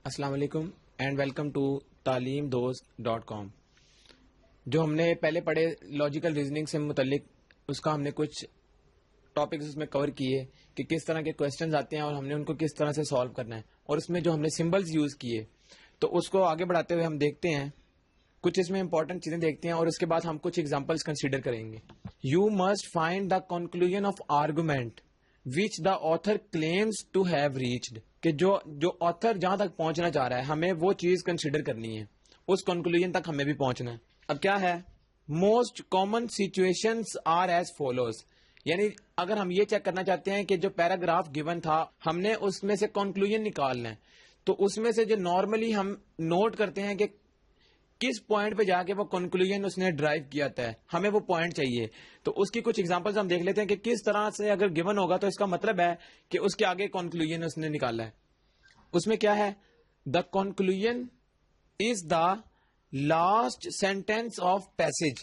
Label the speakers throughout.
Speaker 1: السلام علیکم and welcome to تعلیم دوست .com. جو ہم نے پہلے پڑھے لاجیکل ریزننگ سے متعلق اس کا ہم نے کچھ ٹاپکس اس میں کور کیے کہ کس طرح کے کوشچنز آتے ہیں اور ہم نے ان کو کس طرح سے سالو کرنا ہے، اور اس میں جو ہم نے سمبلز یوز کیے تو اس کو آگے بڑھاتے ہوئے ہم دیکھتے ہیں کچھ اس میں امپورٹنٹ چیزیں دیکھتے ہیں اور اس کے بعد ہم کچھ ایگزامپلس کنسیڈر کریں گے. You must find the conclusion of argument which the author claims to have reached, کہ جو آتھر جہاں تک پہنچنا چاہ رہا ہے ہمیں وہ چیز کنسیڈر کرنی ہے، اس کنکلوژن تک ہمیں بھی پہنچنا ہے. اب کیا ہے، most common situations are as follows, یعنی اگر ہم یہ چیک کرنا چاہتے ہیں کہ جو پیراگراف گیون تھا ہم نے اس میں سے کنکلوژن نکالنا ہے، تو اس میں سے جو نارملی ہم نوٹ کرتے ہیں کہ کس پوائنٹ پہ جا کے وہ کنکلوژن اس نے ڈرائیو کیا ہے، ہمیں وہ پوائنٹ چاہیے. تو اس کی کچھ ایگزامپلز ہم دیکھ لیتے ہیں کہ کس طرح سے اگر گیون ہوگا تو اس کا مطلب ہے کہ اس کے آگے کنکلوژن اس نے نکالا ہے. اس میں کیا ہے، the conclusion is the last sentence of passage.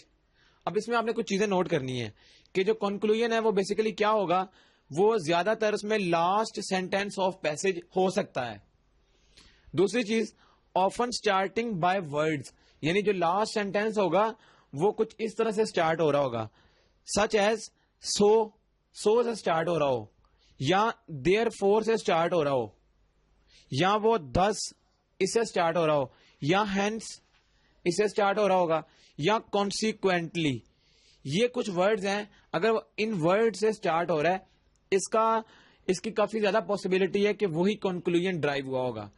Speaker 1: اب اس میں آپ نے کچھ چیزیں نوٹ کرنی ہے کہ جو کنکلوژن ہے وہ بیسیکلی کیا ہوگا، وہ زیادہ تر اس میں لاسٹ سینٹینس آف پیسج ہو سکتا ہے. دوسری چیز، آفن اسٹارٹنگ بائی ورڈز، یعنی جو لاسٹ سینٹینس ہوگا وہ کچھ اس طرح سے اسٹارٹ ہو رہا ہوگا، سچ ایز سو سے اسٹارٹ ہو رہا ہو، یا دیر فور سے اسٹارٹ ہو رہا ہو، یا وہ 10 اس سے اسٹارٹ ہو رہا ہو، یا ہینس اس سے اسٹارٹ ہو رہا ہوگا، یا کانسیکوینٹلی. یہ کچھ ورڈز ہیں، اگر ان ورڈ سے اسٹارٹ ہو رہا ہے اس کی کافی زیادہ پاسبلٹی ہے کہ وہی کنکلوژن ڈرائیو ہوا ہوگا،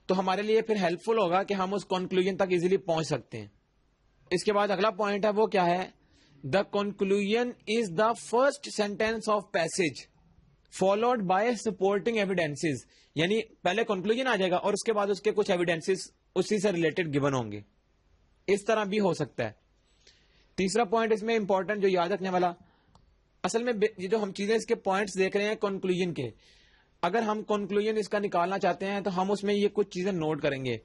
Speaker 1: تو ہمارے لیے پھر ہیلپ فل ہوگا کہ ہم اس کنکلوژن تک ایزیلی پہنچ سکتے ہیں. اس کے بعد اگلا پوائنٹ ہے وہ کیا ہے، the conclusion is the first sentence of passage followed by supporting evidences, یعنی پہلے کنکلوژن آ جائے گا اور اس کے بعد اس کے کچھ ایویڈینسز اسی سے ریلیٹڈ گیون ہوں گے. اس طرح بھی ہو سکتا ہے. تیسرا پوائنٹ اس میں امپورٹنٹ جو یاد رکھنے والا، اصل میں یہ جو ہم چیزیں اس کے پوائنٹس دیکھ رہے ہیں کنکلوژن کے، اگر ہم کنکلوژن اس کا نکالنا چاہتے ہیں تو ہم اس میں یہ کچھ چیزیں نوٹ کریں گے.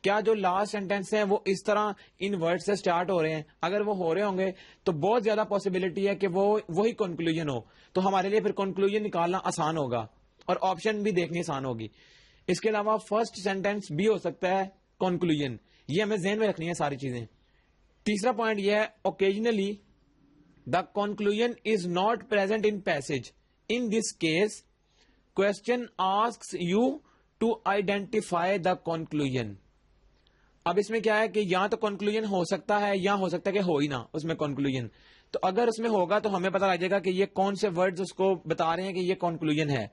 Speaker 1: کیا جو لاسٹ سینٹینس ہیں وہ اس طرح ان ورڈ سے سٹارٹ ہو رہے ہیں؟ اگر وہ ہو رہے ہوں گے تو بہت زیادہ پاسبلٹی ہے کہ وہی کنکلوژن ہو، تو ہمارے لیے پھر کنکلوژن نکالنا آسان ہوگا اور آپشن بھی دیکھنی آسان ہوگی. اس کے علاوہ فرسٹ سینٹینس بھی ہو سکتا ہے کنکلوژن، یہ ہمیں ذہن میں رکھنی ہے ساری چیزیں. تیسرا پوائنٹ یہ ہے، occasionally the conclusion is not present in passage. In this case question asks you to identify the conclusion. اب اس میں کیا ہے کہ یا تو کنکلوژن ہو سکتا ہے یا ہو سکتا ہے کہ ہو ہی نہ اس میں کنکلوژن. تو اگر اس میں ہوگا تو ہمیں پتا لگ جائے گا کہ یہ کون سے ورڈز اس کو بتا رہے ہیں کہ یہ کنکلوژن ہے.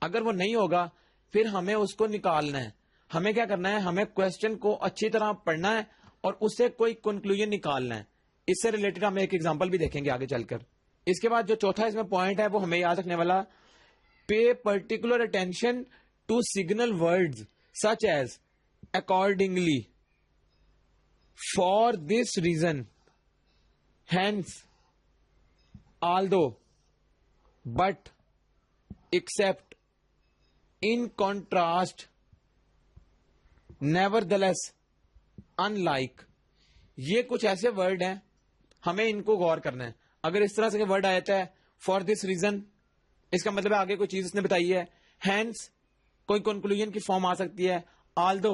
Speaker 1: اگر وہ نہیں ہوگا پھر ہمیں اس کو نکالنا ہے. ہمیں کیا کرنا ہے، ہمیں کوشچن کو اچھی طرح پڑھنا ہے اور اس سے کوئی کنکلوژن نکالنا ہے. اس سے ریلیٹڈ ہم ایک ایگزامپل بھی دیکھیں گے آگے چل کر. اس کے بعد جو چوتھا اس میں پوائنٹ ہے وہ ہمیں یاد رکھنے والا، pay particular attention to signal words such as accordingly, for this reason, hence, although, but, except, in contrast, nevertheless, unlike. یہ کچھ ایسے ورڈ ہیں، ہمیں ان کو غور کرنا ہے. اگر اس طرح سے ورڈ آ جاتا ہے فار دس ریزن، اس کا مطلب ہے آگے کوئی چیز اس نے بتائی ہے. ہینس کوئی کنکلوژن کی فارم آ سکتی ہے. آلدو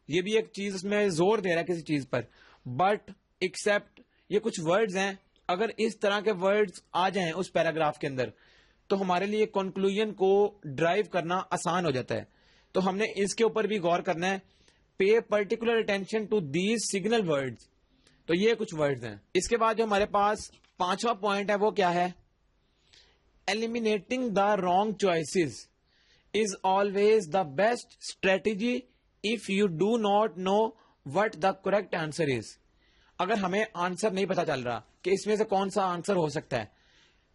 Speaker 1: یہ بھی ایک چیز اس میں زور دے رہا ہے کسی چیز پر. بٹ، ایکسپٹ، یہ کچھ ورڈز ہیں، اگر اس طرح کے ورڈز آ جائیں اس پیراگراف کے اندر تو ہمارے لیے کنکلوژن کو ڈرائیو کرنا آسان ہو جاتا ہے. تو ہم نے اس کے اوپر بھی غور کرنا ہے. Pay particular attention to these signal words. تو یہ کچھ ورڈز ہیں. اس کے بعد جو ہمارے پاس پانچواں پوائنٹ ہے وہ کیا ہے، eliminating the wrong choices is always the best strategy if you do not know what the correct answer is. اگر ہمیں آنسر نہیں پتا چل رہا کہ اس میں سے کون سا آنسر ہو سکتا ہے،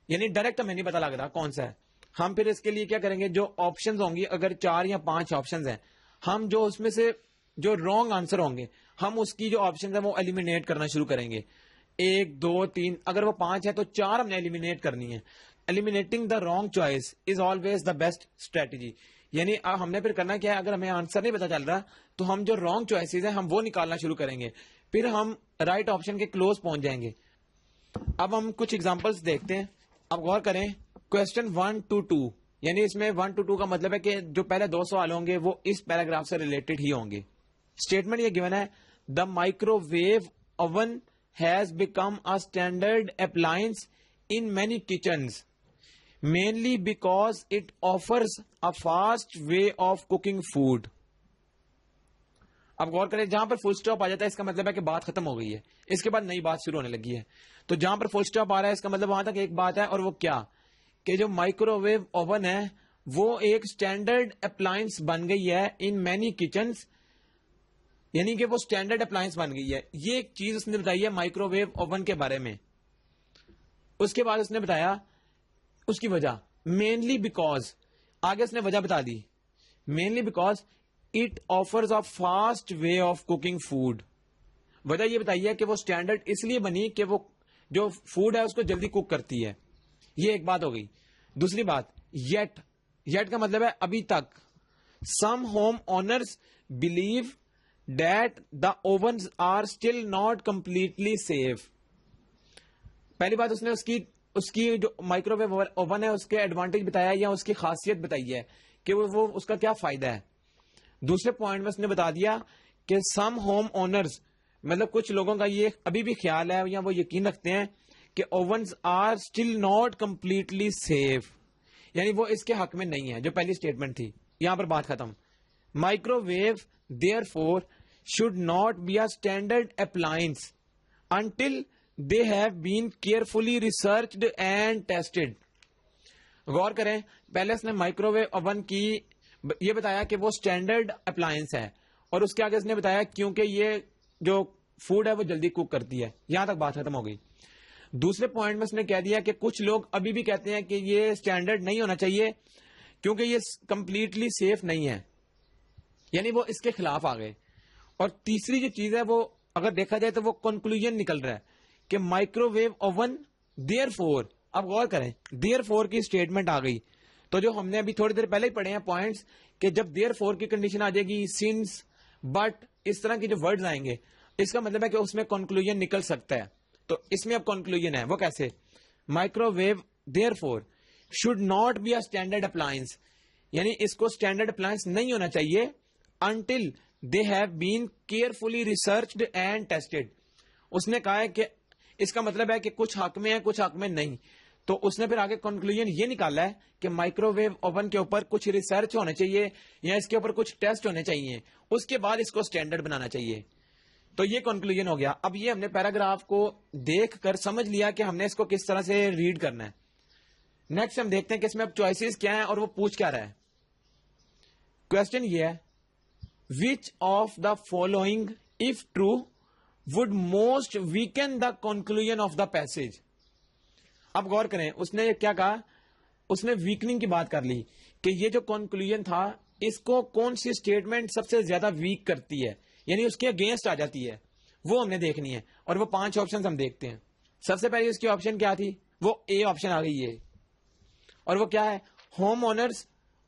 Speaker 1: یعنی ڈائریکٹ ہمیں نہیں پتا لگ رہا کون سا ہے، ہم پھر اس کے لیے کیا کریں گے، جو آپشنز ہوں گی، اگر 4 یا 5 آپشنز ہیں، ہم جو اس میں سے جو رانگ آنسر ہوں گے ہم اس کی جو آپشنز ہیں وہ ایلیمینیٹ کرنا شروع کریں گے. 1 2 3، اگر وہ 5 ہے تو 4 ہم نے ایلیمینیٹ کرنی ہے. Eliminating the wrong choice is always the best strategy. یعنی ہم نے پھر کرنا کیا ہے، اگر ہمیں آنسر نہیں پتا چل رہا تو ہم جو رانگ چوائسیز ہیں ہم وہ نکالنا شروع کریں گے، پھر ہم رائٹ آپشن کے کلوز پہنچ جائیں گے. اب ہم کچھ ایگزامپلس دیکھتے ہیں. اب غور کریں، کوشچن 1 to 2 یعنی اس میں 1 to 2 کا مطلب ہے کہ جو پہلے 2 سوال ہوں گے وہ اس پیراگراف سے ریلیٹڈ ہی ہوں گے. اسٹیٹمنٹ یہ گیون ہے, the microwave oven has become a standard appliance in many kitchens mainly because it offers a fast way of cooking food. اب غور کریں, جہاں پر فل اسٹاپ آ جاتا ہے اس کا مطلب ہے کہ بات ختم ہو گئی ہے, اس کے بعد نئی بات شروع ہونے لگی ہے. تو جہاں پر فل اسٹاپ آ رہا ہے اس کا مطلب وہاں تک ایک بات ہے, اور وہ کیا کہ جو مائکرو ویو اوون ہے وہ ایک اسٹینڈرڈ اپلائنس بن گئی ہے ان مینی کچنس, یعنی کہ وہ اسٹینڈرڈ اپلائنس بن گئی ہے. یہ ایک چیز اس نے بتائی ہے مائکرو ویو اوون کے بارے میں. اس کے بعد اس نے بتایا اس کی وجہ, مینلی بیکاز, آگے اس نے وجہ بتا دی, mainly because it offers a fast way of cooking food. وجہ یہ بتائی ہے کہ وہ اسٹینڈرڈ اس لیے بنی کہ وہ جو فوڈ ہے اس کو جلدی کوک کرتی ہے. یہ ایک بات ہو گئی. دوسری بات, یٹ کا مطلب ہے ابھی تک. Some home owners believe that the ovens are still not completely safe. پہلی بات اس کی جو مائکرو ویو اوون ہے اس کے ایڈوانٹیج بتایا یا اس کی خاصیت بتائی ہے کہ وہ اس کا کیا فائدہ ہے. دوسرے پوائنٹ میں اس نے بتا دیا کہ سم ہوم اونرز, مطلب کچھ لوگوں کا یہ ابھی بھی خیال ہے یا وہ یقین رکھتے ہیں کہ ovens are still not completely safe, یعنی وہ اس کے حق میں نہیں ہے. جو پہلی اسٹیٹمنٹ تھی یہاں پر بات ختم. Microwave therefore should not be a standard appliance until they have been carefully researched and tested. غور کریں, پہلے اس نے مائکرو ویو اوون کی یہ بتایا کہ وہ اسٹینڈرڈ اپلائنس ہے, اور اس کے آگے اس نے بتایا کیونکہ یہ جو فوڈ ہے وہ جلدی کوک کرتی ہے. یہاں تک بات ختم ہو گئی. دوسرے پوائنٹ میں اس نے کہہ دیا کہ کچھ لوگ ابھی بھی کہتے ہیں کہ یہ اسٹینڈرڈ نہیں ہونا چاہیے کیونکہ یہ کمپلیٹلی سیف نہیں ہے, یعنی وہ اس کے خلاف آ گئے. اور تیسری جو چیز ہے وہ اگر دیکھا جائے تو وہ کنکلوژن نکل رہا ہے کہ microwave oven therefore. اب غور کریں, دیئر فور کی اسٹیٹمنٹ آ گئی تو جو ہم نے ابھی تھوڑی دیر پہلے ہی پڑھے ہیں پوائنٹس کہ جب دیئر فور کی کنڈیشن آ جائے گی, سنس, بٹ, اس طرح کے جو ورڈز آئیں گے اس کا مطلب ہے کہ اس میں کنکلوژن نکل سکتا ہے. تو اس میں اب کنکلوژن ہے وہ کیسے, microwave therefore should not be a standard appliance, یعنی اس کو اسٹینڈرڈ اپلائنس نہیں ہونا چاہیے until they have been carefully researched and tested. اس نے کہا ہے کہ اس کا مطلب ہے کہ کچھ حق میں ہے کچھ حق میں نہیں. تو اس نے پھر آگے کنکلوژن یہ نکالا ہے کہ مائکرو ویو اوون کے اوپر کچھ ریسرچ ہونا چاہیے یا اس کے اوپر کچھ ٹیسٹ ہونے چاہیے, اس کے بعد اس کو اسٹینڈرڈ بنانا چاہیے. تو یہ کنکلوژن ہو گیا. اب یہ ہم نے پیراگراف کو دیکھ کر سمجھ لیا کہ ہم نے اس کو کس طرح سے ریڈ کرنا ہے. نیکسٹ ہم دیکھتے ہیں کہ اس میں اب چوائسیز کیا ہیں اور وہ پوچھ کیا رہا ہے. کوشچن یہ ہے, وچ of the following if true would most weaken the conclusion of the passage. اب غور کریں, اس نے کیا کہا, اس نے ویکننگ کی بات کر لی کہ یہ جو کنکلوژن تھا اس کو کون سی اسٹیٹمنٹ سب سے زیادہ ویک کرتی ہے, یعنی اس کے اگینسٹ آ جاتی ہے, وہ ہم نے دیکھنی ہے. اور وہ 5 آپشن ہم دیکھتے ہیں. سب سے پہلے اس کی آپشن کیا تھی, وہ اے آپشن آ گئی ہے, اور وہ کیا ہے, homeowners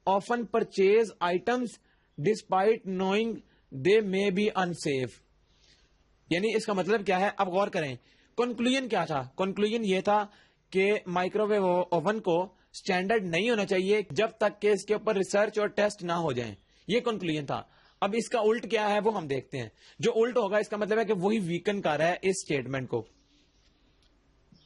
Speaker 1: often purchase items despite knowing they may be unsafe. یعنی اس کا مطلب کیا ہے. اب غور کریں, کنکلوژن کیا تھا, کنکلوژن یہ تھا کہ مائکرو ویو اوون کو اسٹینڈرڈ نہیں ہونا چاہیے جب تک کہ اس کے اوپر ریسرچ اور ٹیسٹ نہ ہو جائیں. یہ کنکلوژن تھا. اب اس کا الٹ کیا ہے وہ ہم دیکھتے ہیں. جو الٹ ہوگا اس کا مطلب ہے کہ وہی ویکن کر رہا ہے اس اسٹیٹمنٹ کو.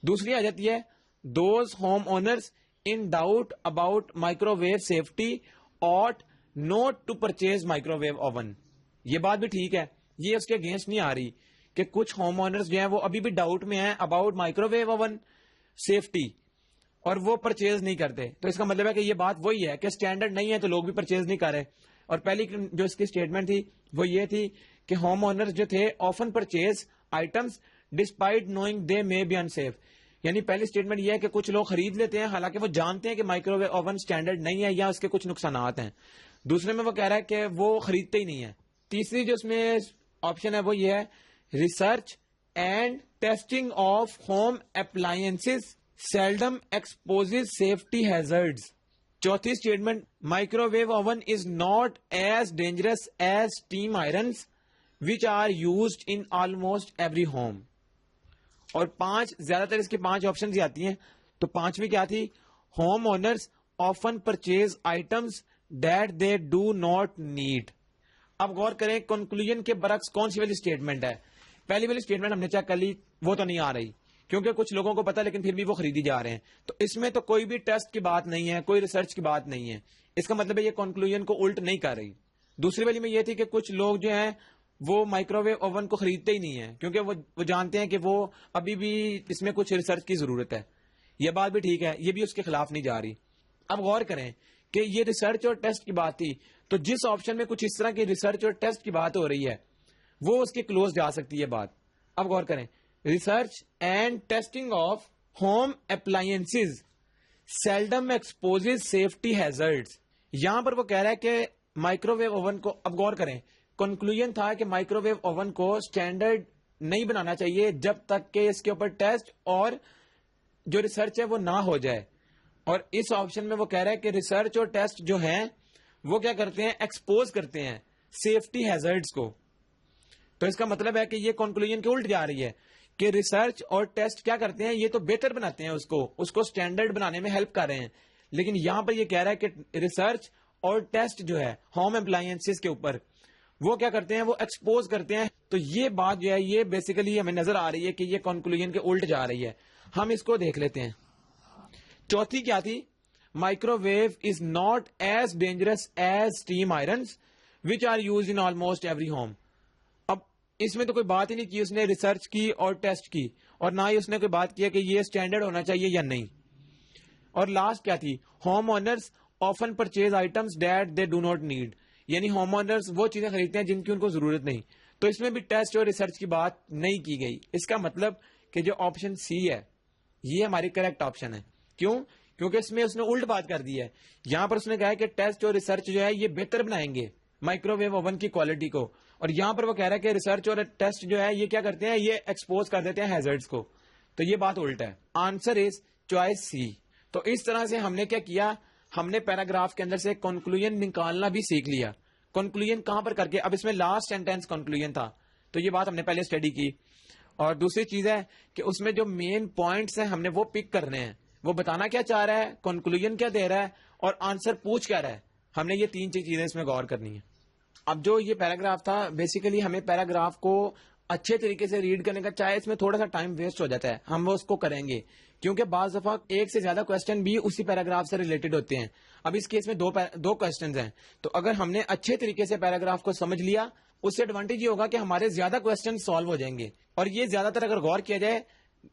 Speaker 1: دوسری آ جاتی ہے, those homeowners in doubt about microwave safety ought not to purchase microwave oven. یہ بات بھی ٹھیک ہے, یہ اس کے اگینسٹ نہیں آ رہی کہ کچھ ہوم اونرز جو ہیں وہ ابھی بھی ڈاؤٹ میں ہیں about microwave oven safety اور وہ پرچیز نہیں کرتے. تو اس کا مطلب ہے کہ یہ بات وہی ہے کہ اسٹینڈرڈ نہیں ہے تو لوگ بھی پرچیز نہیں کر رہے. اور پہلی جو اس کی اسٹیٹمنٹ تھی وہ یہ تھی کہ ہوم اونرز جو تھے often purchase items despite knowing they may be unsafe. یعنی پہلی اسٹیٹمنٹ یہ ہے کہ کچھ لوگ خرید لیتے ہیں حالانکہ وہ جانتے ہیں کہ مائکرو ویو اوون اسٹینڈرڈ نہیں ہے یا اس کے کچھ نقصانات ہیں. دوسرے میں وہ کہہ رہا ہے کہ وہ خریدتے ہی نہیں ہے. تیسری جو اس میں آپشن ہے وہ یہ ہے, research and testing of home appliances seldom exposes safety hazards. چوتھی statement, microwave oven is not as dangerous as steam irons which are used in almost every home. اور 5 زیادہ تر اس کی 5 آپشن آتی ہیں. تو 5ویں کیا تھی, home owners often purchase items that they do not need. اب غور کریں کنکلوژن کے برعکس کون سی والی اسٹیٹمنٹ ہے. پہلی والی اسٹیٹمنٹ ہم نے چیک کر لی, وہ تو نہیں آ رہی کیونکہ کچھ لوگوں کو پتا لیکن پھر بھی وہ خریدی جا رہے ہیں. تو اس میں تو کوئی بھی ٹیسٹ کی بات نہیں ہے, کوئی ریسرچ کی بات نہیں ہے. اس کا مطلب ہے یہ کنکلوژن کو الٹ نہیں کر رہی. دوسری والی میں یہ تھی کہ کچھ لوگ جو ہیں وہ مائکرو ویو اوون کو خریدتے ہی نہیں ہیں کیونکہ وہ جانتے ہیں کہ وہ ابھی بھی اس میں کچھ ریسرچ کی ضرورت ہے. یہ بات بھی ٹھیک ہے, یہ بھی اس کے خلاف نہیں جا رہی. اب غور کریں کہ یہ ریسرچ اور ٹیسٹ کی بات تھی, تو جس آپشن میں کچھ اس طرح کی ریسرچ اور ٹیسٹ کی بات ہو رہی ہے وہ اس کے کلوز جا سکتی ہے بات. اب غور کریں, research and testing of home appliances seldom exposes safety hazards. یہاں پر وہ کہہ رہا ہے کہ مائکرو ویو اوون کو, اب غور کریں کنکلوژن تھا کہ مائکرو ویو اوون کو اسٹینڈرڈ نہیں بنانا چاہیے جب تک کہ اس کے اوپر ٹیسٹ اور جو ریسرچ ہے وہ نہ ہو جائے. اور اس آپشن میں وہ کہہ رہا ہے کہ ریسرچ اور ٹیسٹ جو ہیں وہ کیا کرتے ہیں, ایکسپوز کرتے ہیں سیفٹی ہیزرڈز کو. تو اس کا مطلب ہے کہ یہ کنکلوژن کے الٹ جا رہی ہے کہ ریسرچ اور ٹیسٹ کیا کرتے ہیں, یہ تو بہتر بناتے ہیں اس کو اسٹینڈرڈ بنانے میں ہیلپ کر رہے ہیں. لیکن یہاں پر یہ کہہ رہا ہے کہ ریسرچ اور ٹیسٹ جو ہے ہوم اپلائنسز کے اوپر وہ کیا کرتے ہیں, وہ ایکسپوز کرتے ہیں. تو یہ بات جو ہے یہ بیسیکلی ہمیں نظر آ رہی ہے کہ یہ کنکلوژن کے الٹ جا رہی ہے. ہم اس کو دیکھ لیتے ہیں. چوتھی کیا تھی, microwave is not as dangerous as steam irons which are use in almost every home. اب اس میں تو کوئی بات ہی نہیں کی اس نے ریسرچ کی اور ٹیسٹ کی, اور نہ ہی اس نے کوئی بات کیا کہ یہ اسٹینڈرڈ ہونا چاہیے یا نہیں. اور لاسٹ کیا تھی, home owners often purchase items that they do not need, یعنی ہوم اونرز وہ چیزیں خریدتے ہیں جن کی ان کو ضرورت نہیں. تو اس میں بھی ٹیسٹ اور ریسرچ کی بات نہیں کی گئی. اس کا مطلب کہ جو آپشن سی ہے یہ ہماری کریکٹ آپشن ہے. کیوں؟ کیونکہ اس میں اس نے الٹ بات کر دی ہے. یہاں پر اس نے کہا ہے کہ ٹیسٹ اور ریسرچ جو ہے یہ بہتر بنائیں گے مائکرو ویو اوون کی کوالٹی کو, اور یہاں پر وہ کہہ رہا ہے کہ ریسرچ اور ٹیسٹ جو ہے یہ کیا کرتے ہیں, یہ ایکسپوز کر دیتے ہیں ہیزرڈز کو. تو یہ بات الٹ ہے. آنسر از چوائس سی. تو اس طرح سے ہم نے کیا کیا, ہم نے پیراگراف کے اندر سے کنکلوژن نکالنا بھی سیکھ لیا. کنکلوژن کہاں پر کر کے, اب اس میں لاسٹ سینٹینس کنکلوژن تھا تو یہ بات ہم نے پہلے اسٹڈی کی. اور دوسری چیز ہے کہ اس میں جو مین پوائنٹس ہیں ہم نے وہ پک کرنے ہیں, وہ بتانا کیا چاہ رہا ہے, کنکلوژن کیا دے رہا ہے, اور آنسر پوچھ کیا رہا ہے. ہم نے یہ تین چیزیں اس میں غور کرنی ہے. اب جو یہ پیراگراف تھا بیسیکلی ہمیں پیراگراف کو اچھے طریقے سے ریڈ کرنے کا, چاہے اس میں تھوڑا سا ٹائم ویسٹ ہو جاتا ہے ہم وہ اس کو کریں گے کیونکہ بعض دفعہ ایک سے زیادہ کوسچن بھی اسی پیراگراف سے ریلیٹڈ ہوتے ہیں. اب اس کیس میں دو کوسچنز ہیں, تو اگر ہم نے اچھے طریقے سے پیراگراف کو سمجھ لیا اس سے ایڈوانٹیج یہ ہوگا کہ ہمارے زیادہ کوسچن سالو ہو جائیں گے. اور یہ زیادہ تر اگر غور کیا جائے,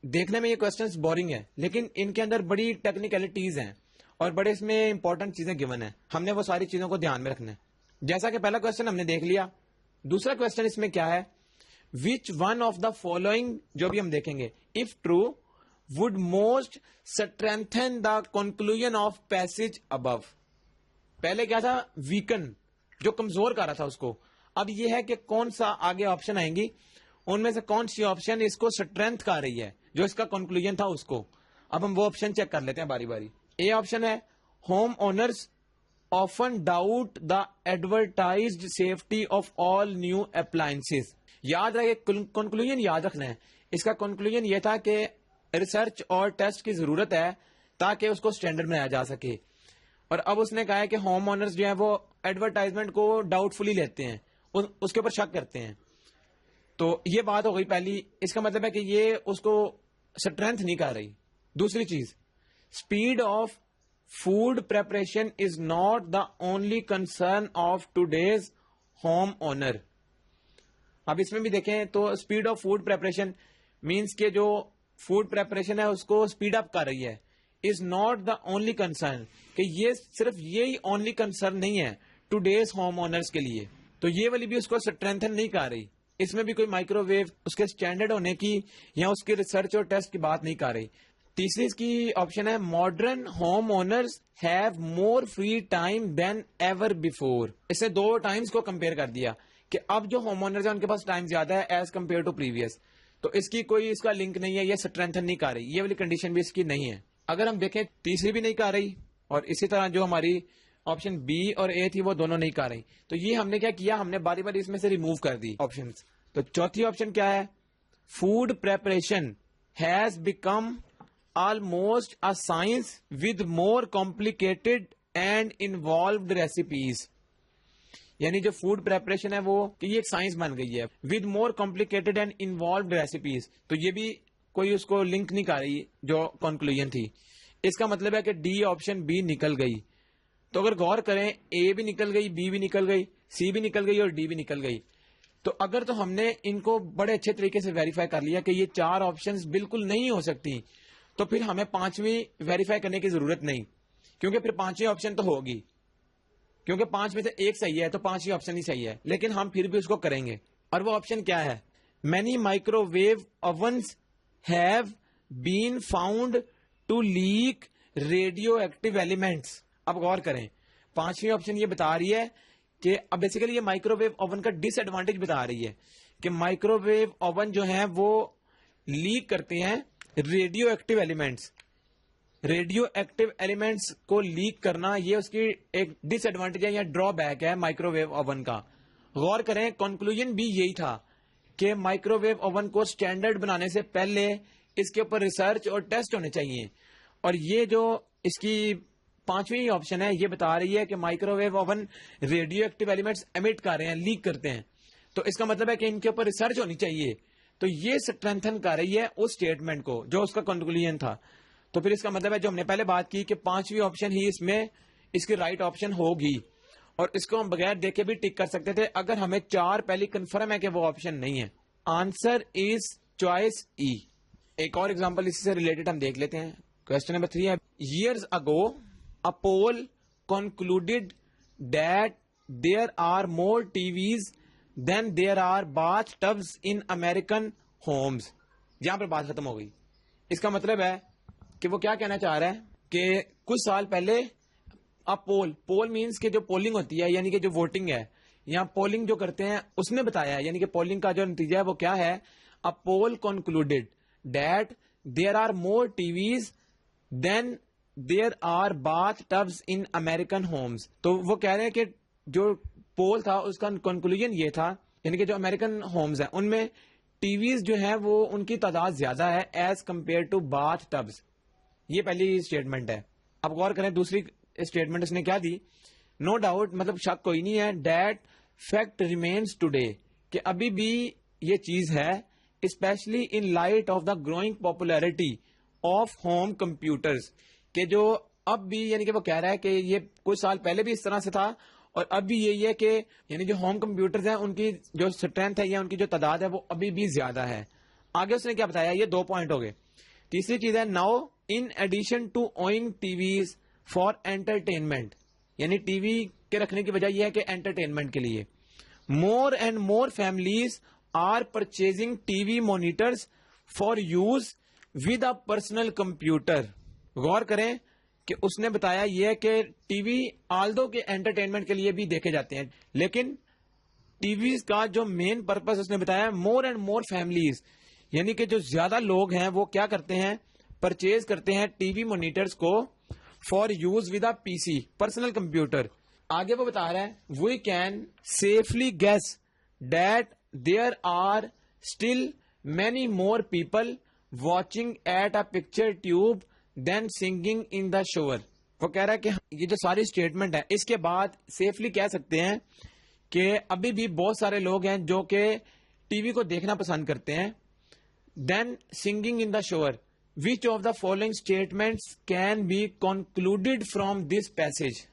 Speaker 1: دیکھنے میں یہ کوسچنز بورنگ ہے لیکن ان کے اندر بڑی ٹیکنیکلٹیز ہیں اور بڑے اس میں امپورٹنٹ چیزیں گیون ہیں. ہم نے وہ ساری چیزوں کو دھیان میں رکھنا ہے. جیسا کہ پہلا کوسچن ہم نے دیکھ لیا. دوسرا کوسچن اس میں کیا ہے, which one of the following, جو بھی ہم دیکھیں گے, if true would most strengthen the conclusion of passage above. پہلے کیا تھا, ویکن, جو کمزور کر رہا تھا اس کو. اب یہ ہے کہ کون سا آگے آپشن آئیں گی, ان میں سے کون سی آپشن اس کو اسٹرینتھ کر رہی ہے جو اس کا کنکلوژن تھا اس کو. اب ہم وہ آپشن چیک کر لیتے ہیں باری باری. اے آپشن ہے, home owners often doubt the advertised safety of all new appliances. یاد رہے, کنکلوژن یاد رکھنا ہے. اس کا کنکلوژن یہ تھا کہ ریسرچ اور ٹیسٹ کی ضرورت ہے تاکہ اس کو اسٹینڈرڈ بنایا جا سکے. اور اب اس نے کہا ہے کہ ہوم اونرز جو ہیں وہ ایڈورٹائزمنٹ کو ڈاؤٹ فلی لیتے ہیں, اس کے اوپر شک کرتے ہیں. تو یہ بات ہو گئی پہلی. اس کا مطلب ہے کہ یہ اس کو اسٹرینتھ نہیں کر رہی. دوسری چیز, speed of food preparation is not the only concern of today's home owner. اب اس میں بھی دیکھیں تو speed of food preparation means کہ جو فوڈ پریپریشن ہے اس کو اسپیڈ اپ کر رہی ہے. Is not the only concern, کہ یہ صرف یہی اونلی کنسرن نہیں ہے ٹوڈیز ہوم اونرز کے لیے. تو یہ والی بھی اس کو اسٹرینتھن نہیں کر رہی. اس میں بھی کوئی مائکرو ویو اس کے اسٹینڈرڈ ہونے کی یا اس کے ریسرچ اور ٹیسٹ کی بات نہیں کر رہی. تیسری اس کی آپشن ہے, modern home owners have more free time than ever before. اس نے دو ٹائمز کو کمپیئر کر دیا کہ اب جو ہوم اونرز ہیں ان کے پاس ٹائم زیادہ ہے ایز کمپیئر ٹو پریویس. تو اس کی کوئی اس کا لنک نہیں ہے, یہ اسٹرینتھن نہیں کر رہی. یہ والی کنڈیشن بھی اس کی نہیں ہے. اگر ہم دیکھیں تیسری بھی نہیں کر رہی, اور اسی طرح جو ہماری آپشن بی اور اے تھی وہ دونوں نہیں کر رہی. تو یہ ہم نے کیا کیا, ہم نے باری باری اس میں سے ریموو کر دی آپشنز. تو چوتھی آپشن کیا ہے, food preparation has become almost a science with more complicated and involved recipes. یعنی جو فوڈ پریپریشن ہے وہ کہ یہ ایک سائنس بن گئی ہے. With more complicated and involved recipes. تو یہ بھی کوئی اس کو لنک نہیں کر رہی جو کنکلوژن تھی. اس کا مطلب ہے کہ ڈی آپشن بی نکل گئی. تو اگر غور کریں اے بھی نکل گئی, بی بھی نکل گئی, سی بھی نکل گئی اور ڈی بھی نکل گئی. تو اگر تو ہم نے ان کو بڑے اچھے طریقے سے ویریفائی کر لیا کہ یہ 4 آپشنز بالکل نہیں ہو سکتی, تو پھر ہمیں 5ویں ویریفائی کرنے کی ضرورت نہیں, کیونکہ پھر 5ویں آپشن تو ہوگی, کیونکہ 5 میں سے ایک صحیح ہے تو 5ویں آپشن ہی صحیح ہے. لیکن ہم پھر بھی اس کو کریں گے. اور وہ آپشن کیا ہے؟ Many microwave ovens have been found to leak radioactive elements. اب غور کریں, 5ویں آپشن یہ بتا رہی ہے کہ اب بیسیکلی یہ مائکرو ویو اوون کا ڈس ایڈوانٹیج بتا رہی ہے کہ مائکرو ویو اوون جو ہیں وہ لیک کرتے ہیں radio active elements. Radio active elements کو لیک کرنا یہ اس کی ایک ڈس ایڈوانٹیج ہے یا ڈرا بیک ہے مائکرو ویو اوون کا. غور کریں کنکلوژن بھی یہی تھا کہ مائکرو ویو اوون کو سٹینڈرڈ بنانے سے پہلے اس کے اوپر ریسرچ اور ٹیسٹ ہونے چاہیے. اور یہ جو اس کی 5ویں آپشن ہے یہ بتا رہی ہے کہ microwave oven radioactive elements emit کر رہے ہیں, لیک کرتے ہیں. تو اس کا مطلب ہے کہ ان کے اوپر ریسرچ ہونی چاہیے. تو یہ اسٹرینتھن کر رہی ہے اس اسٹیٹمنٹ کو جو اس کا کنکلوژن تھا. تو پھر اس کا مطلب ہے جو ہم نے پہلے بات کی کہ 5ویں آپشن ہی اس میں اس کی رائٹ آپشن ہوگی, اور اس کو ہم بغیر دیکھے بھی ٹک کر سکتے تھے اگر ہمیں 4 پہلی کنفرم ہے کہ وہ آپشن نہیں ہے. آنسر از چوائس ای. ایک اور ایگزامپل اسی سے ریلیٹڈ ہم دیکھ لیتے ہیں. کوشچن نمبر 3 ہے, years ago a poll concluded that there are more TVs than there are bathtubs in American homes. یہاں پر بات ختم ہو گئی. اس کا مطلب ہے کہ وہ کیا کہنا چاہ رہا ہے کہ کچھ سال پہلے پول مینس کہ جو پولنگ ہوتی ہے یعنی کہ جو ووٹنگ ہے, یہاں پولنگ جو کرتے ہیں اس نے بتایا ہے, یعنی کہ پولنگ کا جو نتیجہ ہے وہ کیا ہے, a poll concluded that there are more TVs than there are bathtubs in American homes. تو وہ کہہ رہے ہیں کہ جو پول تھا اس کا کنکلوژن یہ تھا, یعنی کہ جو امریکن ہومز ہیں ان میں ٹی ویز جو ہیں وہ ان کی تعداد زیادہ ہے ایز کمپیئر ٹو باتھ ٹبز. یہ پہلی اسٹیٹمنٹ ہے. اب غور کریں دوسری اسٹیٹمنٹ اس نے کیا دی. نو ڈاؤٹ مطلب شک کوئی نہیں ہے, دیٹ فیکٹ ریمینس ٹوڈے, کہ ابھی بھی یہ چیز ہے especially in light of the growing popularity of home computers, کہ جو اب بھی یعنی کہ وہ کہہ رہا ہے کہ یہ کچھ سال پہلے بھی اس طرح سے تھا اور اب بھی یہی ہے کہ یعنی جو ہوم کمپیوٹرز ہیں ان کی جو اسٹرینتھ ہے یا ان کی جو تعداد ہے وہ ابھی بھی زیادہ ہے. آگے اس نے کیا بتایا, یہ 2 پوائنٹ ہو گئے. تیسری چیز ہے now in addition to owning T Vs for entertainment, یعنی ٹی وی کے رکھنے کی وجہ یہ ہے کہ انٹرٹینمنٹ کے لیے more and more families are purchasing T we monitors for use with a personal computer. غور کریں کہ اس نے بتایا یہ ہے کہ ٹی وی آلدو کے انٹرٹینمنٹ کے لیے بھی دیکھے جاتے ہیں, لیکن ٹی ویز کا جو مین پرپز اس نے بتایا مور اینڈ مور فیملیز, یعنی کہ جو زیادہ لوگ ہیں وہ کیا کرتے ہیں, پرچیز کرتے ہیں ٹی وی مانیٹرز کو for use with a PC, personal computer. آگے وہ بتا رہا ہے we can safely guess that there are still many more people watching at a picture tube than singing in the shower. وہ کہہ رہا ہے کہ یہ جو ساری اسٹیٹمنٹ ہے اس کے بعد سیفلی کہہ سکتے ہیں کہ ابھی بھی بہت سارے لوگ ہیں جو کہ ٹی وی کو دیکھنا پسند کرتے ہیں. دین singing in the shower, which of the following statements can be concluded from this passage.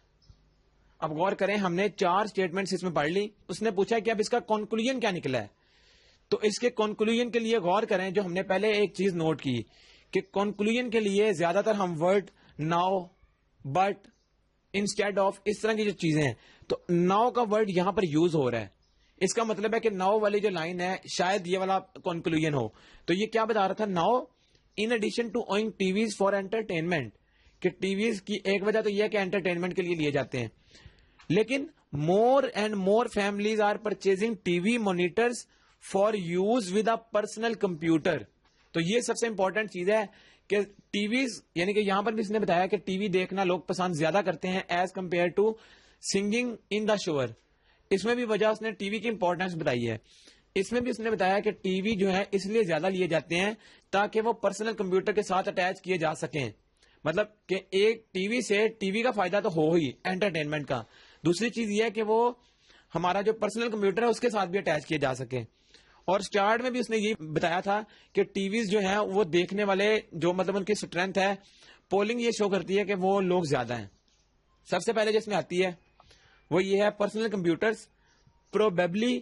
Speaker 1: اب غور کریں ہم نے 4 اسٹیٹمنٹس اس میں پڑھ لی. اس نے پوچھا کہ اب اس کا کنکلوژن کیا نکلا ہے. تو اس کے کنکلوژن کے لیے غور کریں جو ہم نے پہلے ایک چیز نوٹ کی کہ کنکلوژن کے لیے زیادہ تر ہم word now, but, instead of اس طرح کی جو چیزیں ہیں, تو ناؤ کا ورڈ یہاں پر یوز ہو رہا ہے. اس کا مطلب ہے کہ ناؤ والی جو لائن ہے شاید یہ والا کنکلوژن ہو. تو یہ کیا بتا رہا تھا, now in addition to owning T Vs for entertainment, کہ ٹی ویز کی ایک وجہ تو یہ ہے کہ انٹرٹینمنٹ کے لیے لیے جاتے ہیں, لیکن more and more families are purchasing T we monitors for use with a personal computer. تو یہ سب سے امپورٹنٹ چیز ہے کہ ٹی ویز, یعنی کہ یہاں پر بھی اس نے بتایا کہ ٹی وی دیکھنا لوگ پسند زیادہ کرتے ہیں as compare to singing in the شور. اس میں بھی وجہ اس نے ٹی وی کی امپورٹنس بتائی ہے. اس میں بھی اس نے بتایا کہ ٹی وی جو ہے اس لیے زیادہ لیے جاتے ہیں تاکہ وہ پرسنل کمپیوٹر کے ساتھ اٹیچ کیے جا سکیں. مطلب کہ ایک ٹی وی سے ٹی وی کا فائدہ تو ہو ہی انٹرٹینمنٹ کا, دوسری چیز یہ ہے کہ وہ ہمارا جو پرسنل کمپیوٹر ہے اس کے ساتھ بھی اٹیچ کیے جا سکیں. اور سٹارٹ میں بھی اس نے یہ بتایا تھا کہ ٹی ویز جو ہیں وہ دیکھنے والے جو مطلب ان کی اسٹرینتھ ہے, پولنگ یہ شو کرتی ہے کہ وہ لوگ زیادہ ہیں. سب سے پہلے جس میں آتی ہے وہ یہ ہے personal computers probably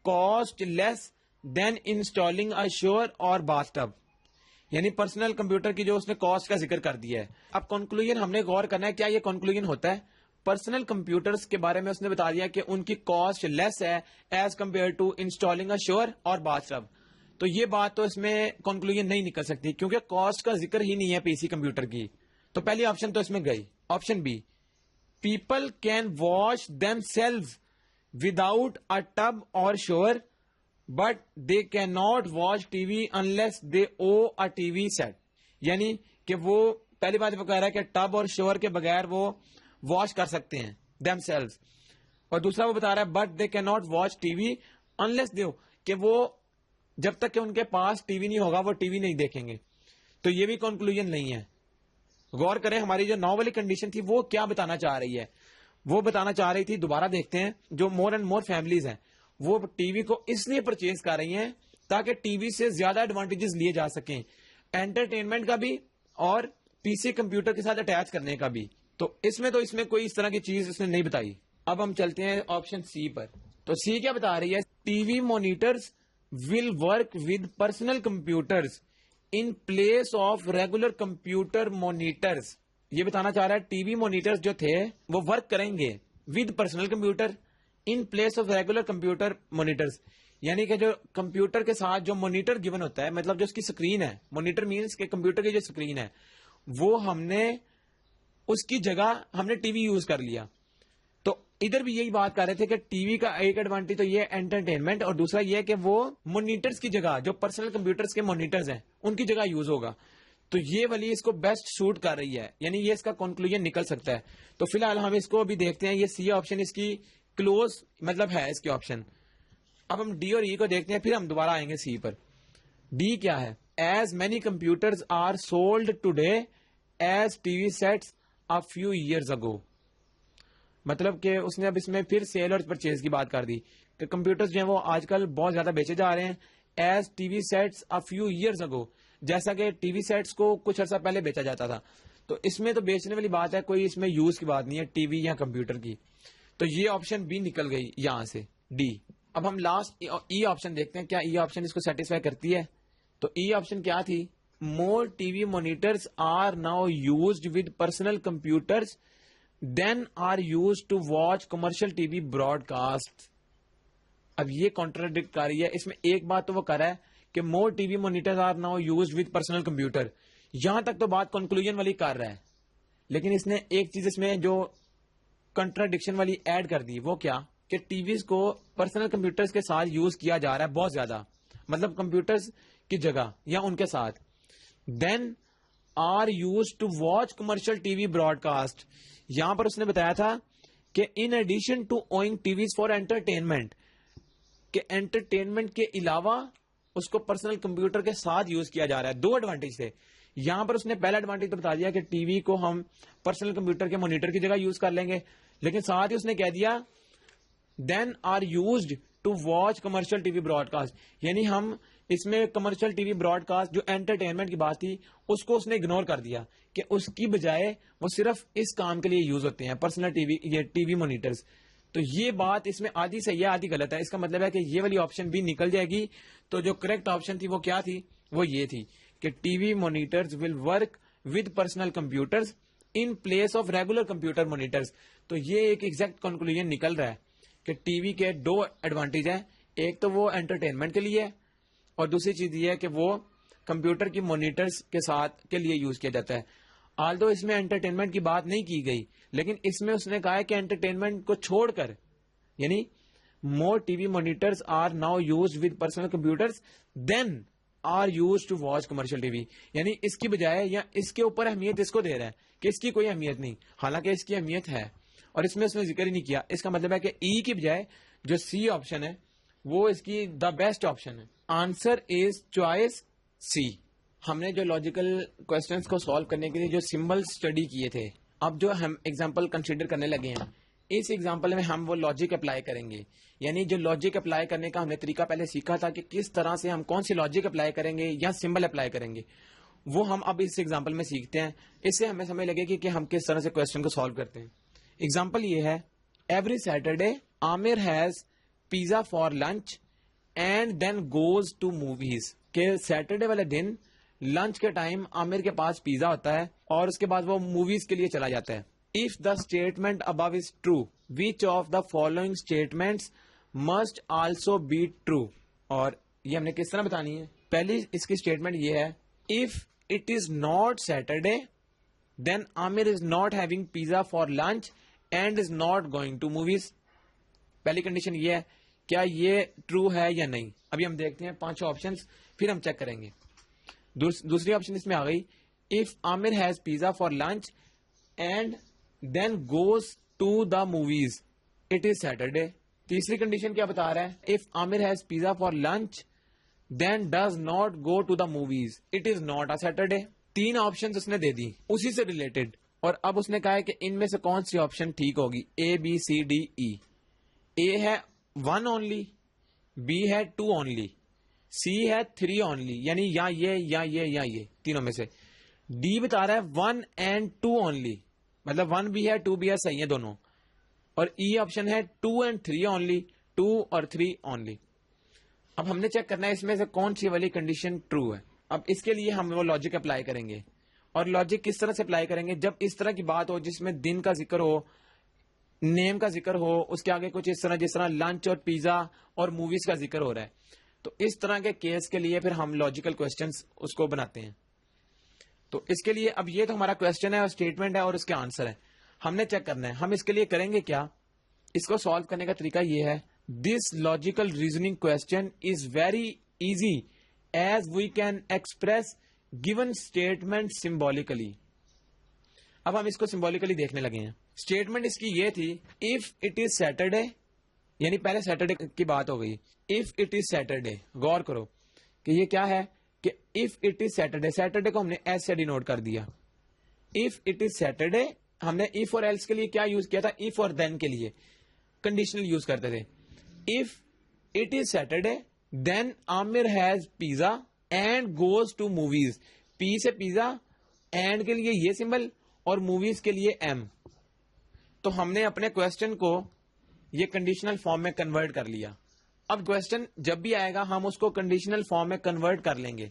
Speaker 1: cost less than installing a shower اور باتھ ٹب. یعنی پرسنل کمپیوٹر کی جو اس نے کاسٹ کا ذکر کر دیا ہے. اب کنکلوژن ہم نے غور کرنا ہے, کیا یہ کنکلوژن ہوتا ہے؟ پرسنل کمپیوٹرز کے بارے میں اس نے بتا دیا کہ ان کی کاسٹ لیس ہے as compare to installing a shower اور باتھ ٹب. تو یہ بات تو اس میں کنکلوژن نہیں نکل سکتی کیونکہ کاسٹ کا ذکر ہی نہیں ہے پی سی کمپیوٹر کی. تو پہلی آپشن تو اس میں گئی. Option B, people can wash themselves without a tub اور shower but they can not watch TV unless they own a TV set. یعنی کہ وہ پہلی بات وہ کہہ رہا ہے کہ ٹب اور شاور کے بغیر وہ واش کر سکتے ہیں دیم سیلوز, اور دوسرا وہ بتا رہا ہے but they can not watch TV unless دے, کہ وہ جب تک کہ ان کے پاس ٹی وی نہیں ہوگا وہ ٹی وی نہیں دیکھیں گے. تو یہ بھی کنکلوژن نہیں ہے. غور کریں ہماری جو نو والی کنڈیشن تھی وہ کیا بتانا چاہ رہی ہے. وہ بتانا چاہ رہی تھی, دوبارہ دیکھتے ہیں, جو مور اینڈ مور فیملیز ہیں وہ ٹی وی کو اس لیے پرچیز کر رہی ہیں تاکہ ٹی وی سے زیادہ ایڈوانٹیجز لیے جا سکیں, انٹرٹینمنٹ کا بھی اور پی سی کمپیوٹر کے ساتھ اٹیچ کرنے کا بھی. تو اس میں کوئی اس طرح کی چیز اس نے نہیں بتائی. اب ہم چلتے ہیں آپشن سی پر. تو سی کیا بتا رہی ہے؟ T V monitors will work with personal computers in place of regular computer monitors. یہ بتانا چاہ رہا ہے ٹی وی مانیٹرز جو تھے وہ ورک کریں گے with personal computer in place of regular computer monitors. یعنی کہ جو کمپیوٹر کے ساتھ جو مانیٹر گیون ہوتا ہے, مطلب جو اس کی سکرین ہے, مانیٹر مینس کہ کمپیوٹر کی جو سکرین ہے وہ ہم نے اس کی جگہ ہم نے ٹی وی یوز کر لیا. تو ادھر بھی یہی بات کر رہے تھے کہ ٹی وی کا ایک ایڈوانٹیج تو یہ انٹرٹینمنٹ, اور دوسرا یہ کہ وہ مانیٹرز کی جگہ جو پرسنل کمپیوٹرز کے مانیٹرز ہیں ان کی جگہ یوز ہوگا. تو یہ والی اس کو بیسٹ سوٹ کر رہی ہے, یعنی یہ اس کا کنکلوژن نکل سکتا ہے. تو فی الحال ہم اس کو ابھی دیکھتے ہیں, یہ سی آپشن اس کی کلوز مطلب ہے اس کی آپشن. اب ہم ڈی اور ای کو دیکھتے ہیں, پھر ہم دوبارہ آئیں گے سی پر. ڈی کیا ہے؟ As many computers are sold today as T V sets a few years ago. مطلب کہ اس نے اب اس میں پھر سیل اور پرچیز کی بات کر دی کہ کمپیوٹرز جو ہیں وہ آج کل بہت زیادہ بیچے جا رہے ہیں as T V sets a few years ago, جیسا کہ ٹی وی سیٹس کو کچھ عرصہ پہلے بیچا جاتا تھا. تو اس میں تو بیچنے والی بات ہے, کوئی اس میں یوز کی بات نہیں ہے ٹی وی یا کمپیوٹر کی. تو یہ آپشن بھی نکل گئی یہاں سے ڈی. اب ہم لاسٹ ای آپشن دیکھتے ہیں, کیا ای آپشن اس کو سیٹسفائی کرتی ہے. تو ای آپشن کیا تھی؟ more TV monitors are now used with personal computers than are used to watch commercial TV broadcasts. اب یہ کانٹراڈکٹ کر رہی ہے. اس میں ایک بات تو وہ کر رہا ہے کہ more TV monitors are now used with personal computer. یہاں تک تو بات کنکلوژن والی کر رہا ہے, لیکن اس نے ایک چیز اس میں جو کنٹراڈکشن والی ایڈ کر دی. وہ کیا کہ ٹی ویز کو پرسنل کمپیوٹرز کے ساتھ یوز کیا جا رہا ہے بہت زیادہ, مطلب کمپیوٹرز کی جگہ یا ان کے ساتھ. Then are used to watch commercial TV broadcast. یہاں پر اس نے بتایا تھا کہ in addition to owning TVs for entertainment, کہ انٹرٹینمنٹ کے علاوہ اس کو پرسنل کمپیوٹر کے ساتھ یوز کیا جا رہا ہے. دو ایڈوانٹیج تھے یہاں پر. اس نے پہلا ایڈوانٹیج تو بتا دیا کہ ٹی وی کو ہم پرسنل کمپیوٹر کے مانیٹر کی جگہ یوز کر لیں گے, لیکن ساتھ ہی اس نے کہہ دیا then are used to watch commercial TV broadcast. یعنی ہم اس میں commercial T V broadcast جو انٹرٹینمنٹ کی بات تھی اس کو اس نے اگنور کر دیا کہ اس کی بجائے وہ صرف اس کام کے لیے یوز ہوتے ہیں پرسنل ٹی وی, یہ ٹی وی مانیٹرز. تو یہ بات اس میں آدھی صحیح ہے آدھی غلط ہے. اس کا مطلب ہے کہ یہ والی آپشن بھی نکل جائے گی. تو جو کریکٹ آپشن تھی وہ کیا تھی؟ وہ یہ تھی کہ T V monitors will work with personal computers in place of regular computer monitors. تو یہ ایک ایگزیکٹ کنکلوژن نکل رہا ہے کہ ٹی وی کے دو ایڈوانٹیج ہیں, ایک تو وہ انٹرٹینمنٹ کے لیے ہے اور دوسری چیز یہ ہے کہ وہ کمپیوٹر کی مانیٹرز کے ساتھ کے لیے یوز کیا جاتا ہے. آلدو اس میں انٹرٹینمنٹ کی بات نہیں کی گئی, لیکن اس میں اس نے کہا ہے کہ انٹرٹینمنٹ کو چھوڑ کر, یعنی more T V monitors are now used with personal computers than are used to watch commercial T V. یعنی اس کی بجائے یا اس کے اوپر اہمیت اس کو دے رہا ہے کہ اس کی کوئی اہمیت نہیں, حالانکہ اس کی اہمیت ہے اور اس میں ذکر ہی نہیں کیا. اس کا مطلب ہے کہ ای کی بجائے جو سی آپشن ہے وہ اس کی دا بیسٹ آپشن ہے. آنسر از چوائس سی. ہم نے جو لاجیکل کوشچنس کو سالو کرنے کے لیے جو سمبل اسٹڈی کیے تھے, اب جو ہم ایگزامپل کنسیڈر کرنے لگے ہیں, اس ایگزامپل میں ہم وہ لاجک اپلائی کریں گے. یعنی جو لاجک اپلائی کرنے کا ہم نے طریقہ پہلے سیکھا تھا کہ کس طرح سے ہم کون سی لاجک اپلائی کریں گے یا سمبل اپلائی کریں گے, وہ ہم اب اس ایگزامپل میں سیکھتے ہیں. اس سے ہمیں سمجھ لگے گی کہ ہم کس طرح سے کوشچن کو سالو کرتے ہیں. ایگزامپل یہ ہے, every Saturday Aamir has pizza for lunch and then goes to movies. کہ سیٹرڈے والے دن لنچ کے ٹائم عامر کے پاس پیزا ہوتا ہے اور اس کے بعد وہ موویز کے لیے چلا جاتا ہے. If the statement above is true, which of the following statements must also be true? اور یہ ہم نے کس طرح بتانی ہے؟ پہلی اس کی اسٹیٹمنٹ یہ ہے, if it is not Saturday, then Amir is not having pizza for lunch and is not going to movies. پہلی کنڈیشن یہ ہے, کیا یہ ٹرو ہے یا نہیں؟ ابھی ہم دیکھتے ہیں 5 آپشنز, پھر ہم چیک کریں گے. دوسری آپشن اس میں آ گئی, if Amir has pizza for lunch and then goes to the movies, it is Saturday. تیسری کنڈیشن کیا بتا رہا ہے, if Amir has pizza for lunch then does not go to the movies, it is not a Saturday. 3 option اس نے دے دی اسی سے related, اور اب اس نے کہا ہے کہ ان میں سے کون سی آپشن ٹھیک ہوگی, A B C D E. A ہے 1 only, B ہے 2 only, C ہے 3 only, یعنی یا یہ تینوں میں سے. D بتا رہا ہے 1 and 2 only, مطلب 1 بھی ہے 2 بھی ہے, صحیح ہے دونوں. اور E آپشن ہے 2 and 3 only, 2 اور 3 only. اب ہم نے چیک کرنا ہے اس میں سے کون سی والی کنڈیشن ٹرو ہے. اب اس کے لیے ہم وہ لاجک اپلائی کریں گے, اور لاجک کس طرح سے اپلائی کریں گے, جب اس طرح کی بات ہو جس میں دن کا ذکر ہو, نیم کا ذکر ہو, اس کے آگے کچھ اس طرح جس طرح لنچ اور پیزا اور موویز کا ذکر ہو رہا ہے, تو اس طرح کے کیس کے لیے پھر ہم لاجیکل کوشچنس اس کو بناتے ہیں. تو اس کے لیے اب یہ تو ہمارا کوشچن ہے اور اسٹیٹمنٹ ہے اور اس کے آنسر ہے, ہم نے چیک کرنا ہے. ہم اس کے لیے کریں گے کیا, اس کو سالو کرنے کا طریقہ یہ ہے, this logical reasoning question is very easy as we can express given statement symbolically. اب ہم اس کو سمبولیکلی دیکھنے لگے ہیں. اسٹیٹمنٹ اس کی یہ تھی, اف اٹ از سیٹرڈے, یعنی پہلے سیٹرڈے کی بات ہو گئی. اف اٹ از سیٹرڈے, غور کرو کہ یہ کیا ہے, کہ if it is Saturday, Saturday کو ہم نے ایس سے ڈینوٹ کر دیا. اف اٹ از سیٹرڈے, ہم نے اف اور ایلس کے لیے کیا یوز کیا تھا, اف اور دین کے لیے کنڈیشنل یوز کرتے تھے. If it is Saturday then Aamir has pizza and goes to movies. P سے پیزا, اینڈ کے لیے یہ سمبل, اور موویز کے لیے ایم. تو ہم نے اپنے کوشچن کو یہ کنڈیشنل فارم میں کنورٹ کر لیا. اب کوشچن جب بھی آئے گا ہم اس کو کنڈیشنل فارم میں کنورٹ کر لیں گے,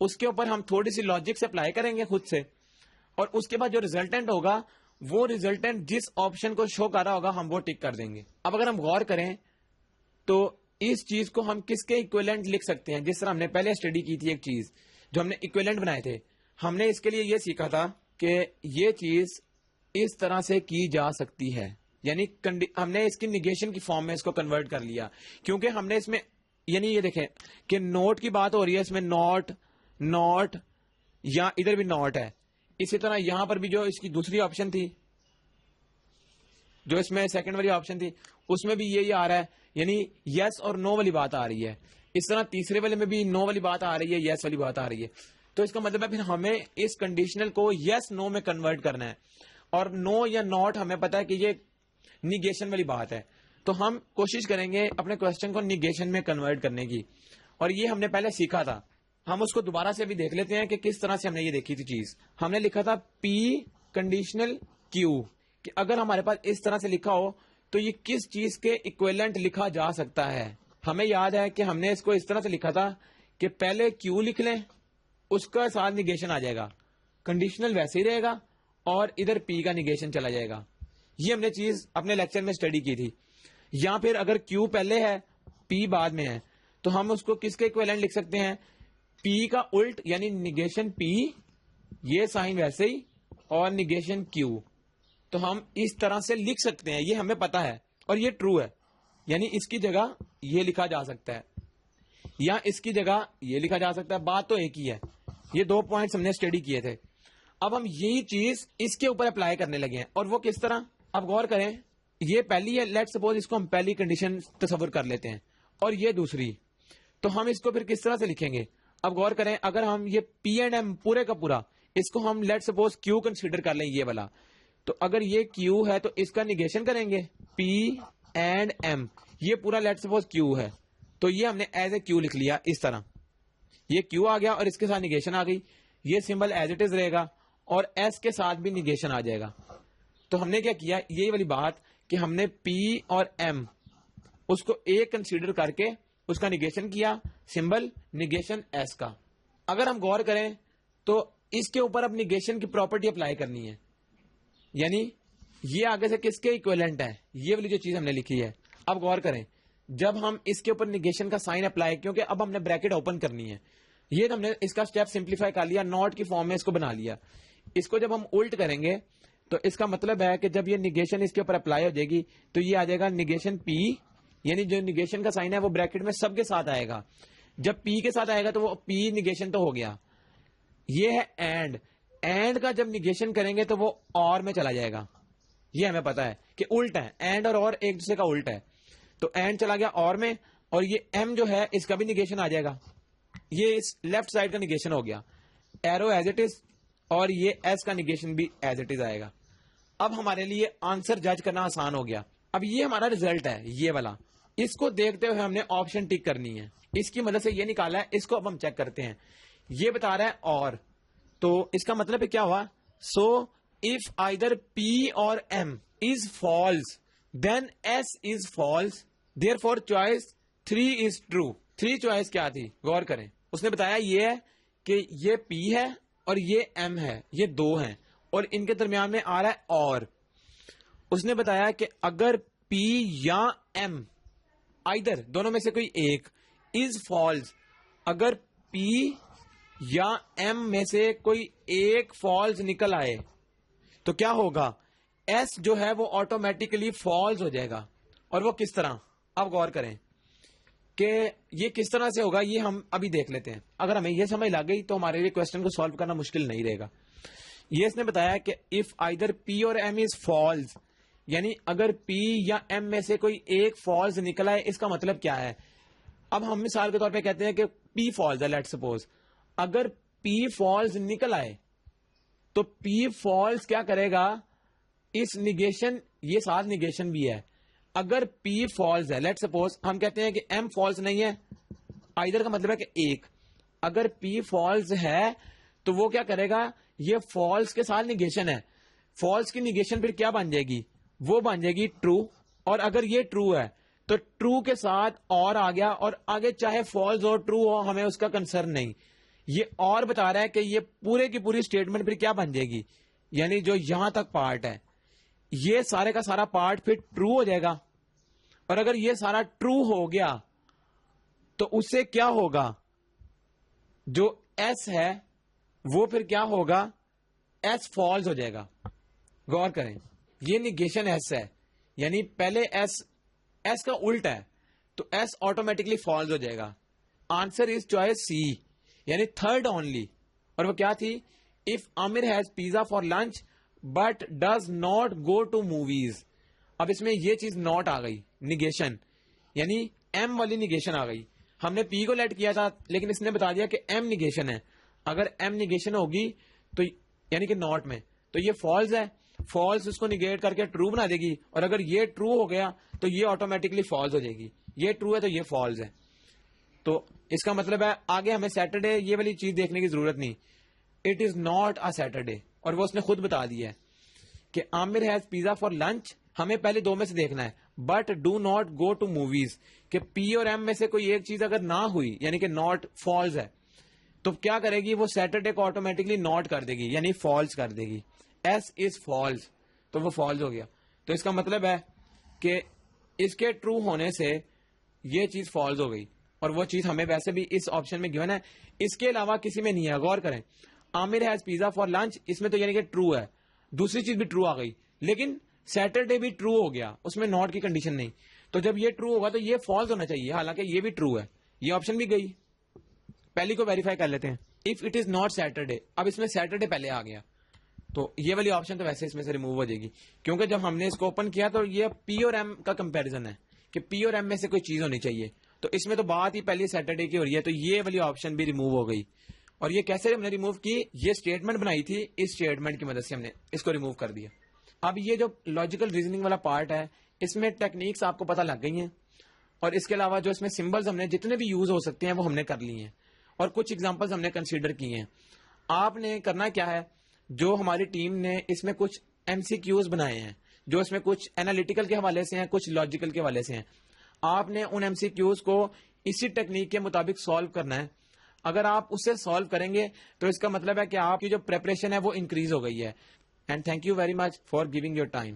Speaker 1: اس کے اوپر ہم تھوڑی سی لاجک سے اپلائی کریں گے خود سے, اور اس کے بعد جو ریزلٹنٹ ہوگا وہ ریزلٹنٹ جس آپشن کو شو کر رہا ہوگا ہم وہ ٹک کر دیں گے. اب اگر ہم غور کریں تو اس چیز کو ہم کس کے ایکویلنٹ لکھ سکتے ہیں, جس طرح ہم نے پہلے اسٹڈی کی تھی ایک چیز جو ہم نے ایکویلنٹ بنائے تھے. ہم نے اس کے لیے یہ سیکھا تھا کہ یہ چیز اس طرح سے کی جا سکتی ہے, یعنی ہم نے اس کی نیگیشن کی فارم میں اس کو کنورٹ کر لیا, کیونکہ ہم نے اس میں, یعنی یہ دیکھیں کہ نوٹ کی بات ہو رہی ہے, اس میں نوٹ یا ادھر بھی نوٹ ہے. اسی طرح یہاں پر بھی جو اس کی دوسری آپشن تھی, جو اس میں سیکنڈ والی آپشن تھی, اس میں بھی یہی آ رہا ہے, یعنی یس اور نو والی بات آ رہی ہے. اس طرح تیسرے والے میں بھی نو والی بات آ رہی ہے, یس والی بات آ رہی ہے. تو اس کا مطلب ہے پھر ہمیں اس کنڈیشنل کو یس نو میں کنورٹ کرنا ہے, اور نو یا ناٹ ہمیں پتا ہے کہ یہ نیگیشن والی بات ہے. تو ہم کوشش کریں گے اپنے کوشچن کو نیگیشن میں کنورٹ کرنے کی, اور یہ ہم نے پہلے سیکھا تھا. ہم اس کو دوبارہ سے بھی دیکھ لیتے ہیں کہ کس طرح سے ہم نے یہ دیکھی تھی چیز. ہم نے لکھا تھا پی کنڈیشنل کیو, کہ اگر ہمارے پاس اس طرح سے لکھا ہو تو یہ کس چیز کے ایکویلنٹ لکھا جا سکتا ہے. ہمیں یاد ہے کہ ہم نے اس کو اس طرح سے لکھا تھا کہ پہلے کیو لکھ لیں, اس کا ساتھ نیگیشن آ جائے گا, کنڈیشنل ویسے ہی رہے گا, اور ادھر پی کا نیگیشن چلا جائے گا. یہ ہم نے چیز اپنے لیکچر میں اسٹڈی کی تھی. یا پھر اگر کیو پہلے ہے پی بعد میں ہے تو ہم اس کو کس کے ایکویلنٹ لکھ سکتے ہیں, پی کا الٹ, یعنی نیگیشن پی, یہ سائن ویسے ہی, اور نیگیشن کیو. تو ہم اس طرح سے لکھ سکتے ہیں, یہ ہمیں پتا ہے اور یہ ٹرو ہے. یعنی اس کی جگہ یہ لکھا جا سکتا ہے یا اس کی جگہ یہ لکھا جا سکتا ہے, بات تو ایک ہی ہے. یہ 2 پوائنٹس ہم نے اسٹڈی کیے تھے. اب ہم یہی چیز اس کے اوپر اپلائی کرنے لگے ہیں, اور وہ کس طرح, اب غور کریں. یہ پہلی ہے, لیٹ سپوز اس کو ہم پہلی کنڈیشن تصور کر لیتے ہیں, اور یہ دوسری. تو ہم اس کو پھر کس طرح سے لکھیں گے؟ اب غور کریں, اگر ہم یہ پی اینڈ ایم پورے کا پورا اس کو ہم لیٹ سپوز کیو کنسیڈر کر لیں, یہ والا, تو اگر یہ کیو ہے تو اس کا نیگیشن کریں گے پی اینڈ ایم, یہ پورا لیٹ سپوز کیو ہے, تو یہ ہم نے ایز اے کیو لکھ لیا اس طرح, یہ کیو آ گیا اور اس کے ساتھ نیگیشن آ گئی, یہ سمبل ایز اٹ از رہے گا اور ایس کے ساتھ بھی نیگیشن آ جائے گا. تو ہم نے کیا کیا, یہی والی بات کہ ہم نے پی اور ایم اس کو ایک کنسیڈر کر کے اس کا نیگیشن کیا, سمبل نیگیشن ایس کا. اگر ہم غور کریں تو اس کے اوپر اب نیگیشن کی پراپرٹی اپلائی کرنی ہے, یعنی یہ آگے سے کس کے ایکویلنٹ ہے, یہ والی جو چیز ہم نے لکھی ہے. اب غور کریں, جب ہم اس کے اوپر نیگیشن کا سائن اپلائی, کیونکہ اب ہم نے بریکٹ اوپن کرنی ہے, یہ ہم نے اس کا اسٹیپ سمپلیفائی کر لیا, ناٹ کی فارم میں اس کو بنا لیا. اس کو جب ہم الٹ کریں گے تو اس کا مطلب ہے کہ جب یہ نیگیشن اس کے اوپر اپلائی ہو جائے گی تو یہ آ جائے گا نیگیشن پی, یعنی جو نیگیشن کا سائن ہے وہ بریکٹ میں سب کے ساتھ آئے گا. جب پی کے ساتھ آئے گا تو وہ پی نیگیشن تو ہو گیا. یہ ہے اینڈ کا جب نیگیشن کریں گے تو وہ اور میں چلا جائے گا. یہ ہمیں پتا ہے کہ الٹ ہے, اینڈ اور ایک دوسرے کا الٹ ہے, تو اینڈ چلا گیا اور میں, اور یہ ایم جو ہے اس کا بھی نیگیشن آ جائے گا, یہ اس لیفٹ سائڈ کا نیگیشن ہو گیا, ایرو ایز اٹ از, اور یہ ایس کا نیگیشن بھی ایز اٹ از آئے گا. اب ہمارے لیے آنسر جج کرنا آسان ہو گیا. اب یہ ہمارا ریزلٹ ہے یہ والا, اس کو دیکھتے ہوئے ہم نے آپشن ٹک کرنی ہے, اس کی مدد سے یہ نکالا ہے, اس کو اب ہم چیک کرتے ہیں. یہ بتا رہا ہے اور, تو اس کا مطلب کیا ہوا, so if either P or M is false then S is false, therefore choice 3 is true. 3 choice کیا تھی غور کریں, اس نے بتایا یہ ہے کہ یہ پی ہے اور یہ ایم ہے, یہ دو ہیں اور ان کے درمیان میں آ رہا ہے اور. اس نے بتایا کہ اگر پی یا ایم آئدر دونوں میں سے کوئی ایک از فالس, اگر پی یا ایم میں سے کوئی ایک فالس نکل آئے تو کیا ہوگا, ایس جو ہے وہ آٹومیٹکلی فالس ہو جائے گا. اور وہ کس طرح, اب غور کریں کہ یہ کس طرح سے ہوگا, یہ ہم ابھی دیکھ لیتے ہیں. اگر ہمیں یہ سمجھ لگ گئی تو ہمارے لیے کوشچن کو سالو کرنا مشکل نہیں رہے گا. یہ اس نے بتایا کہ if either P or M is false, یعنی اگر پی یا ایم میں سے کوئی ایک فالس نکلا ہے, اس کا مطلب کیا ہے. اب ہم مثال کے طور پہ کہتے ہیں کہ پی فالس ہے, لیٹ سپوز, اگر پی فالس نکل آئے تو پی فالس کیا کرے گا, اس نیگیشن, یہ ساتھ نیگیشن بھی ہے. اگر پی فالس ہے, لیٹ سپوز ہم کہتے ہیں کہ ایم فالس نہیں ہے, آئدر کا مطلب ہے کہ ایک, اگر پی فالس ہے تو وہ کیا کرے گا, یہ فالس کے ساتھ نیگیشن ہے, فالس کی نیگیشن پھر کیا بن جائے گی, وہ بن جائے گی ٹرو. اور اگر یہ ٹرو ہے تو ٹرو کے ساتھ اور آ گیا, اور آگے چاہے فالس ہو ٹرو ہو ہمیں اس کا کنسرن نہیں. یہ اور بتا رہا ہے کہ یہ پورے کی پوری اسٹیٹمنٹ پھر کیا بن جائے گی, یعنی جو یہاں تک پارٹ ہے یہ سارے کا سارا پارٹ پھر ٹرو ہو جائے گا. اور اگر یہ سارا ٹرو ہو گیا تو اس سے کیا ہوگا, جو ایس ہے وہ پھر کیا ہوگا, ایس فالس ہو جائے گا. غور کریں, یہ نیگیشن ایس ہے, یعنی پہلے ایس کا الٹ ہے تو ایس آٹومیٹکلی فالس ہو جائے گا. آنسر از چوائس سی, یعنی تھرڈ اونلی. اور وہ کیا تھی, if Aamir has pizza for lunch but does not go to movies. اب اس میں یہ چیز ناٹ آ گئی, نیگیشن, یعنی ایم والی نیگیشن آ گئی. ہم نے پی کو لیٹ کیا تھا لیکن اس نے بتا دیا کہ ایم نیگیشن ہے. اگر ایم نیگیشن ہوگی تو یعنی کہ ناٹ میں, تو یہ فالس ہے, فالس اس کو نیگیٹ کر کے ٹرو بنا دے گی. اور اگر یہ ٹرو ہو گیا تو یہ آٹومیٹکلی فالس ہو جائے گی, یہ ٹرو ہے تو یہ فالس ہے. تو اس کا مطلب ہے آگے ہمیں سیٹرڈے یہ والی چیز دیکھنے کی ضرورت نہیں, it is not a Saturday. اور وہ اس نے خود بتا دیا ہے کہ Aamir has pizza for lunch, ہمیں پہلے دو میں سے دیکھنا ہے, but do not go to movies, کہ پی اور ایم میں سے کوئی ایک چیز اگر نہ ہوئی یعنی کہ ناٹ فالس ہے تو کیا کرے گی, وہ سیٹرڈے کو آٹومیٹکلی ناٹ کر دے گی, یعنی فالس کر دے گی. ایس از فالس, تو وہ فالس ہو گیا. تو اس کا مطلب ہے کہ اس کے ٹرو ہونے سے یہ چیز فالس ہو گئی, اور وہ چیز ہمیں ویسے بھی اس آپشن میں گیون ہے, اس کے علاوہ کسی میں نہیں ہے. غور کریں, عامر ہیز پیزا فار لنچ, اس میں تو یعنی کہ ٹرو ہے, دوسری چیز بھی ٹرو آ گئی, لیکن سیٹرڈے بھی ٹرو ہو گیا, اس میں ناٹ کی کنڈیشن نہیں. تو جب یہ ٹرو ہوگا تو یہ فالس ہونا چاہیے, حالانکہ یہ بھی ٹرو ہے. یہ آپشن بھی گئی. پہلی کو ویریفائی کر لیتے ہیں, if it is not Saturday. اب اس میں سیٹرڈے پہلے آ گیا تو یہ والی آپشن تو ویسے اس میں سے ریموو ہو جائے گی, کیونکہ جب ہم نے اس کو اوپن کیا تو یہ پی اور ایم کا کمپیریزن ہے کہ پی اور ایم میں سے کوئی چیز ہونی چاہیے, تو اس میں تو بات ہی پہلی سیٹرڈے کی ہو رہی ہے، تو یہ والی آپشن بھی ریموو ہو گئی. اور یہ کیسے ہم نے ریموو کی؟ یہ اسٹیٹمنٹ بنائی تھی، اس اسٹیٹمنٹ کی مدد سے ہم نے اس کو ریموو کر دیا. اب یہ جو لاجیکل ریزننگ والا پارٹ ہے، اس میں ٹیکنیکس آپ کو پتہ لگ گئی ہیں، اور اس کے علاوہ جو اس میں سمبلز ہم نے جتنے بھی یوز ہو سکتے ہیں وہ ہم نے کر لی ہیں، اور کچھ ایگزامپلز ہم نے کنسیڈر کی ہیں. آپ نے کرنا کیا ہے، جو ہماری ٹیم نے اس میں کچھ ایم سی کیوز بنائے ہیں، جو اس میں کچھ انالیٹیکل کے حوالے سے ہیں، کچھ لاجیکل کے حوالے سے ہیں، آپ نے ان ایم سی کیوز کو اسی ٹیکنیک کے مطابق سالو کرنا ہے. اگر آپ اسے سالو کریں گے تو اس کا مطلب ہے کہ آپ کی جو پریپریشن ہے وہ انکریز ہو گئی ہے. And thank you very much for giving your time.